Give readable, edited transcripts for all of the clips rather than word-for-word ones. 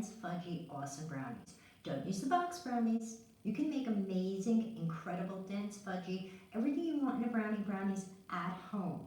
dense, fudgy, awesome brownies. Don't use the box brownies. You can make amazing, incredible, dense, fudgy, everything you want in a brownies at home.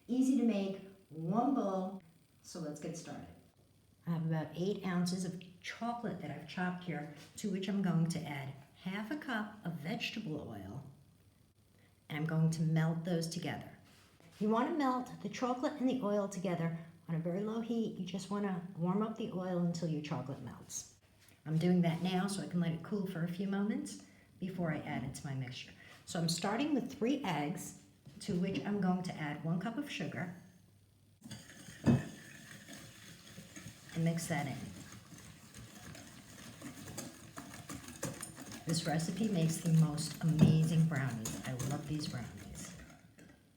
Easy to make, one bowl. So let's get started. I have about 8 ounces of chocolate that I've chopped here, to which I'm going to add half a cup of vegetable oil, and I'm going to melt those together. You want to melt the chocolate and the oil together on a very low heat. You just want to warm up the oil until your chocolate melts. I'm doing that now so I can let it cool for a few moments before I add it to my mixture. So I'm starting with 3 eggs, to which I'm going to add 1 cup of sugar and mix that in. This recipe makes the most amazing brownies. I love these brownies.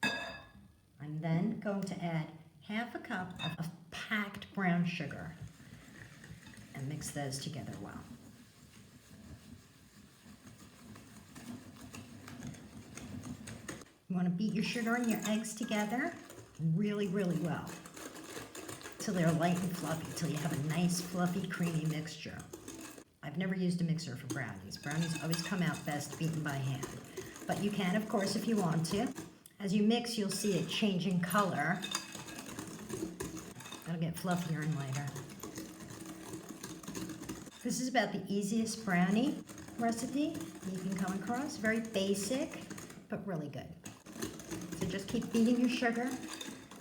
I'm then going to add half a cup of packed brown sugar and mix those together well. You want to beat your sugar and your eggs together really, really well till they're light and fluffy, till you have a nice, fluffy, creamy mixture. I've never used a mixer for brownies. Brownies always come out best beaten by hand. But you can, of course, if you want to. As you mix, you'll see it changing color. It'll get fluffier and lighter. This is about the easiest brownie recipe you can come across. Very basic, but really good. So just keep beating your sugar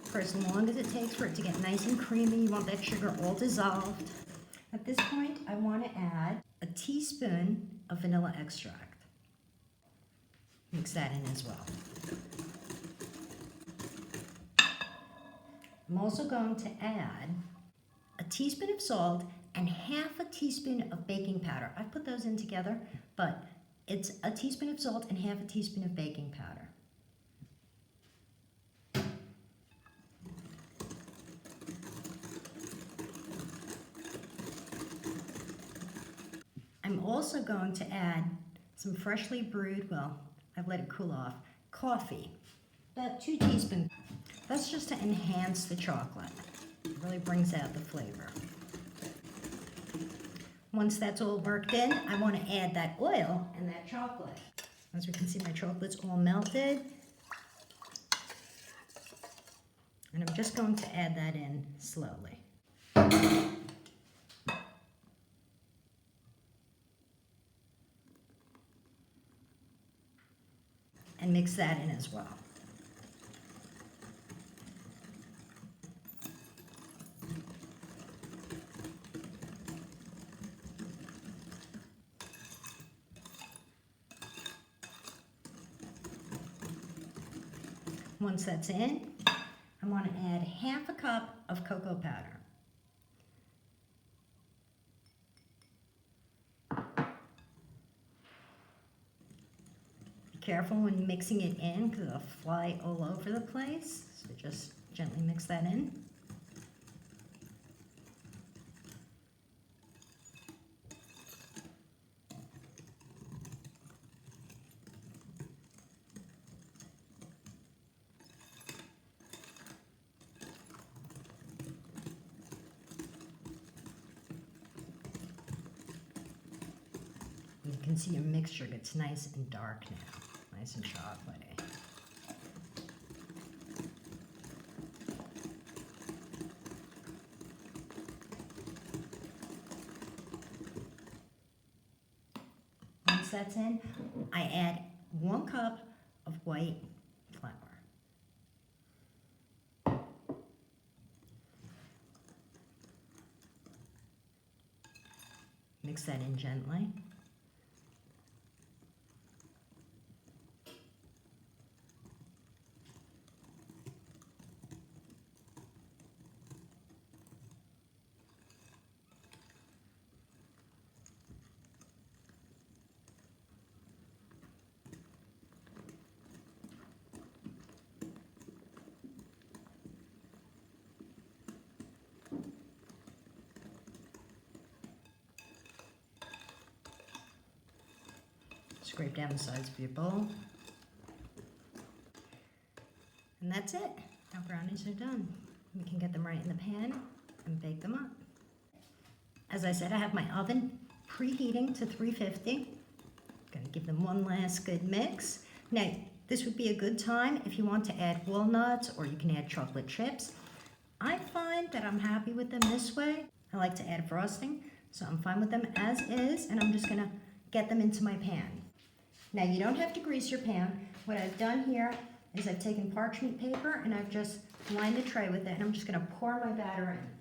for as long as it takes for it to get nice and creamy. You want that sugar all dissolved. At this point, I want to add a teaspoon of vanilla extract. Mix that in as well. I'm also going to add a teaspoon of salt and half a teaspoon of baking powder. I put those in together, but it's a teaspoon of salt and half a teaspoon of baking powder. I'm also going to add some freshly brewed, well, I've let it cool off, coffee. About 2 teaspoons. That's just to enhance the chocolate. It really brings out the flavor. Once that's all worked in, I want to add that oil and that chocolate. As we can see, my chocolate's all melted. And I'm just going to add that in slowly. And mix that in as well. Once that's in, I want to add half a cup of cocoa powder. Be careful when mixing it in because it'll fly all over the place. So just gently mix that in. You can see your mixture gets nice and dark now, nice and chocolatey. Once that's in, I add 1 cup of white flour. Mix that in gently. Scrape down the sides of your bowl. And that's it. Our brownies are done. We can get them right in the pan and bake them up. As I said, I have my oven preheating to 350. Gonna give them one last good mix. Now, this would be a good time if you want to add walnuts, or you can add chocolate chips. I find that I'm happy with them this way. I like to add frosting, so I'm fine with them as is, and I'm just gonna get them into my pan. Now, you don't have to grease your pan. What I've done here is I've taken parchment paper and I've just lined the tray with it, and I'm just gonna pour my batter in.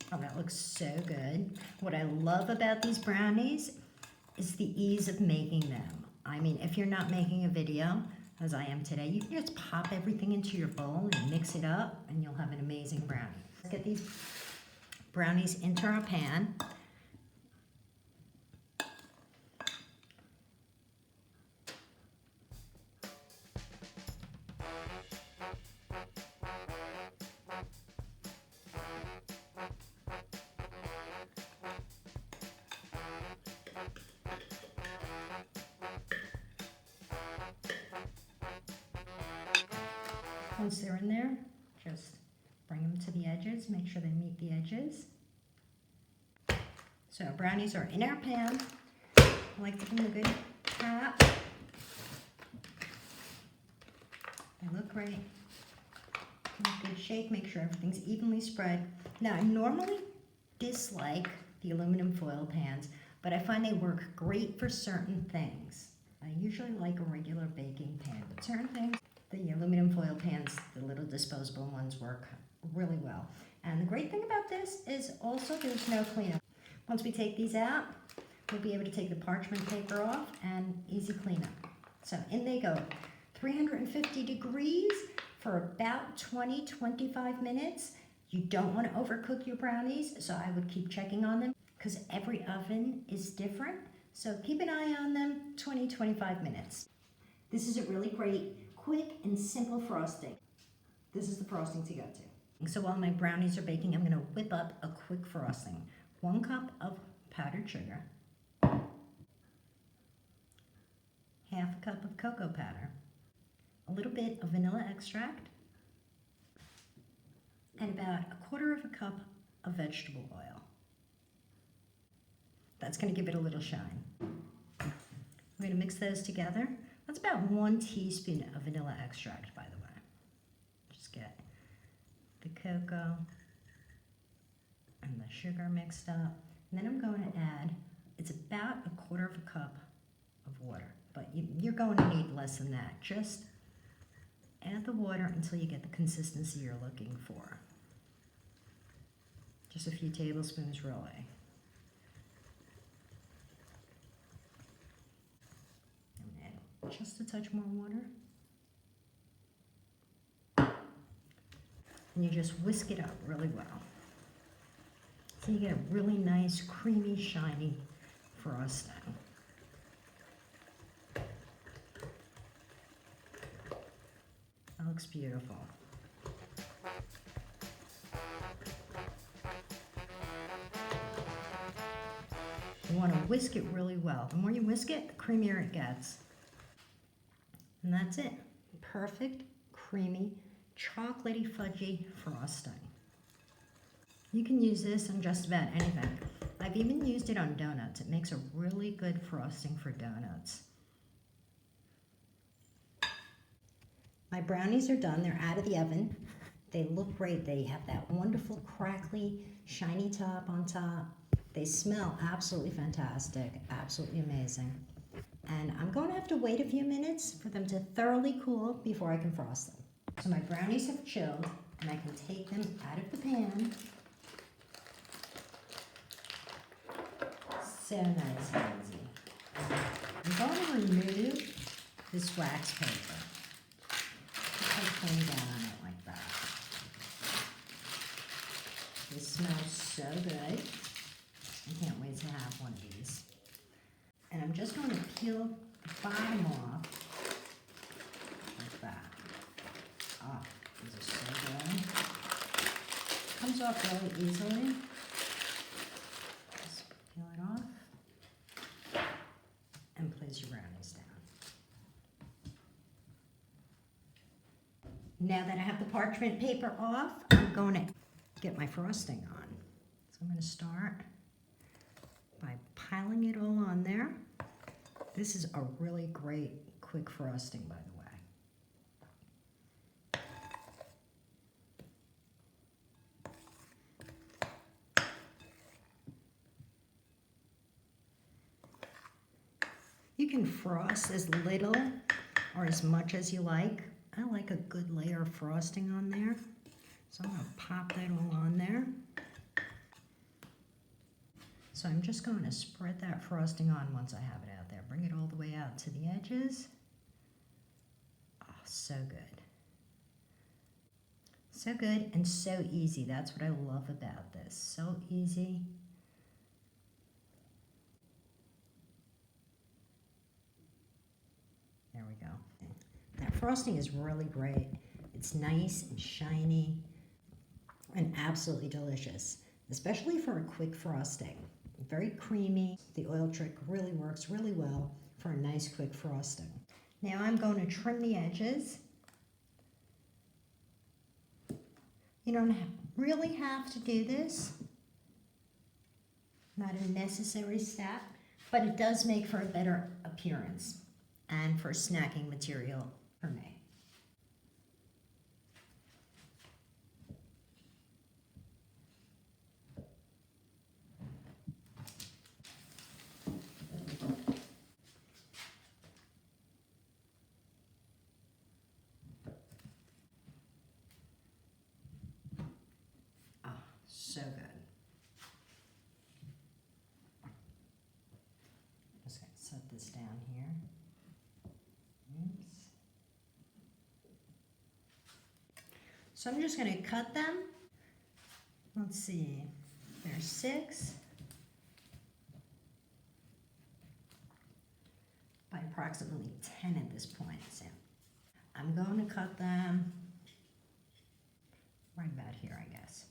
Oh, that looks so good. What I love about these brownies is the ease of making them. I mean, if you're not making a video, as I am today, you can just pop everything into your bowl and mix it up, and you'll have an amazing brownie. Let's get these brownies into our pan. Once they're in there, just bring them to the edges, make sure they meet the edges. So our brownies are in our pan. I like to give them a good tap. They look great. Give them a good shake, make sure everything's evenly spread. Now, I normally dislike the aluminum foil pans, but I find they work great for certain things. I usually like a regular baking pan, but certain things, the aluminum foil pans, the little disposable ones, work really well. And the great thing about this is also there's no cleanup. Once we take these out, we'll be able to take the parchment paper off and easy cleanup. So in they go, 350 degrees for about 20-25 minutes. You don't want to overcook your brownies, so I would keep checking on them because every oven is different. So keep an eye on them, 20-25 minutes. This is a really great, quick and simple frosting. This is the frosting to go to. So while my brownies are baking, I'm gonna whip up a quick frosting. 1 cup of powdered sugar, 1/2 cup of cocoa powder, a little bit of vanilla extract, and about 1/4 cup of vegetable oil. That's gonna give it a little shine. We're gonna mix those together. That's about 1 teaspoon of vanilla extract, by the way. Just get the cocoa and the sugar mixed up. And then I'm going to add, it's about 1/4 cup of water, but you're going to need less than that. Just add the water until you get the consistency you're looking for. Just a few tablespoons, really. Just a touch more water. And you just whisk it up really well. So you get a really nice, creamy, shiny frosting. That looks beautiful. You want to whisk it really well. The more you whisk it, the creamier it gets. And that's it. Perfect, creamy, chocolatey, fudgy frosting. You can use this on just about anything. I've even used it on donuts. It makes a really good frosting for donuts. My brownies are done. They're out of the oven. They look great. They have that wonderful, crackly, shiny top on top. They smell absolutely fantastic, absolutely amazing. And I'm going to have to wait a few minutes for them to thoroughly cool before I can frost them. So my brownies have chilled, and I can take them out of the pan. So nice and easy. I'm going to remove this wax paper. Just clean down on it like that. They smell so good. I can't wait to have one of these. And I'm just going to peel the bottom off like that. Oh, these are so good. Comes off really easily. Just peel it off and place your brownies down. Now that I have the parchment paper off, I'm going to get my frosting on. So I'm going to start by piling it all on there. This is a really great quick frosting, by the way. You can frost as little or as much as you like. I like a good layer of frosting on there. So I'm going to pop that all on there. So I'm just going to spread that frosting on once I have it out there. Bring it all the way out to the edges. Oh, so good. So good and so easy. That's what I love about this. So easy. There we go. That frosting is really great. It's nice and shiny and absolutely delicious, especially for a quick frosting. Very creamy. The oil trick really works really well for a nice quick frosting. Now I'm going to trim the edges. You don't really have to do this. Not a necessary step, but it does make for a better appearance and for snacking material for me. So good. Just going to set this down here. Oops. So I'm just going to cut them. Let's see. There's 6 by approximately 10 at this point. So I'm going to cut them right about here, I guess.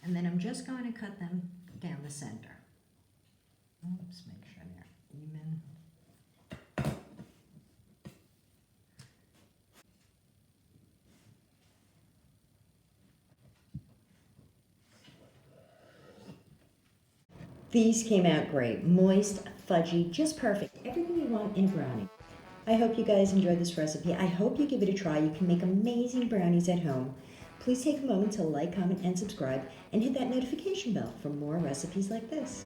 And then I'm just going to cut them down the center. Oops, make sure they're even. These came out great. Moist, fudgy, just perfect. Everything you want in a brownie. I hope you guys enjoyed this recipe. I hope you give it a try. You can make amazing brownies at home. Please take a moment to like, comment, and subscribe, and hit that notification bell for more recipes like this.